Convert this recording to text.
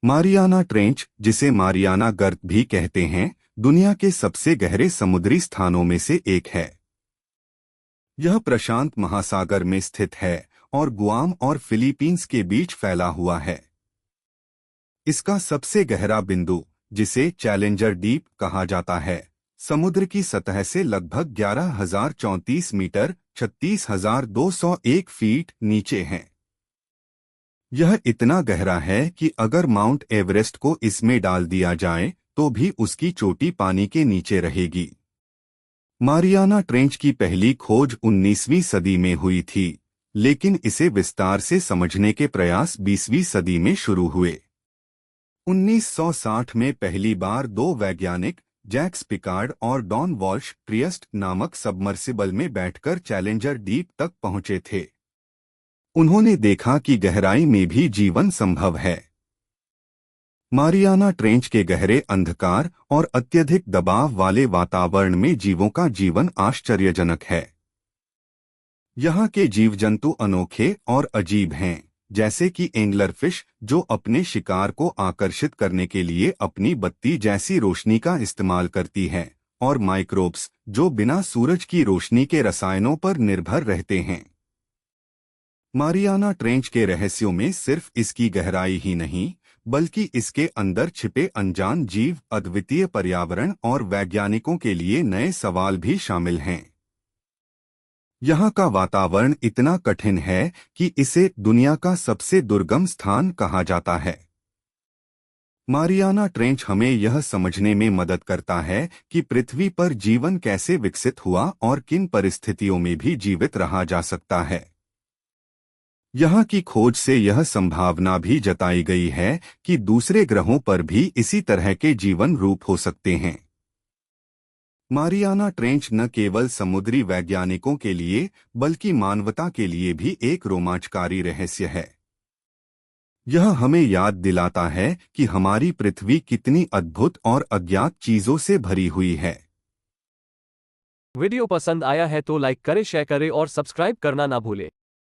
Mariana trench, जिसे Mariana गर्त भी कहते हैं, दुनिया के सबसे गहरे समुद्री स्थानों में से एक है। यह प्रशांत महासागर में स्थित है और गुआम और फिलीपींस के बीच फैला हुआ है। इसका सबसे गहरा बिंदु, जिसे चैलेंजर डीप कहा जाता है, समुद्र की सतह से लगभग 11,034 मीटर 36,201 फीट नीचे है। यह इतना गहरा है कि अगर माउंट एवरेस्ट को इसमें डाल दिया जाए तो भी उसकी चोटी पानी के नीचे रहेगी। मारियाना ट्रेंच की पहली खोज 19वीं सदी में हुई थी, लेकिन इसे विस्तार से समझने के प्रयास 20वीं सदी में शुरू हुए। 1960 में पहली बार दो वैज्ञानिक, जैक्स पिकार्ड और डॉन वॉल्श, ट्रियस्ट नामक सबमर्सिबल में बैठकर चैलेंजर डीप तक पहुंचे थे। उन्होंने देखा कि गहराई में भी जीवन संभव है। मारियाना ट्रेंच के गहरे अंधकार और अत्यधिक दबाव वाले वातावरण में जीवों का जीवन आश्चर्यजनक है। यहाँ के जीव जंतु अनोखे और अजीब हैं, जैसे कि एंगलर फिश, जो अपने शिकार को आकर्षित करने के लिए अपनी बत्ती जैसी रोशनी का इस्तेमाल करती है, और माइक्रोब्स, जो बिना सूरज की रोशनी के रसायनों पर निर्भर रहते हैं। मारियाना ट्रेंच के रहस्यों में सिर्फ इसकी गहराई ही नहीं, बल्कि इसके अंदर छिपे अनजान जीव, अद्वितीय पर्यावरण और वैज्ञानिकों के लिए नए सवाल भी शामिल हैं। यहाँ का वातावरण इतना कठिन है कि इसे दुनिया का सबसे दुर्गम स्थान कहा जाता है। मारियाना ट्रेंच हमें यह समझने में मदद करता है कि पृथ्वी पर जीवन कैसे विकसित हुआ और किन परिस्थितियों में भी जीवित रहा जा सकता है। यहाँ की खोज से यह संभावना भी जताई गई है कि दूसरे ग्रहों पर भी इसी तरह के जीवन रूप हो सकते हैं। मारियाना ट्रेंच न केवल समुद्री वैज्ञानिकों के लिए, बल्कि मानवता के लिए भी एक रोमांचकारी रहस्य है। यह हमें याद दिलाता है कि हमारी पृथ्वी कितनी अद्भुत और अज्ञात चीजों से भरी हुई है। वीडियो पसंद आया है तो लाइक करें, शेयर करें और सब्सक्राइब करना ना भूलें।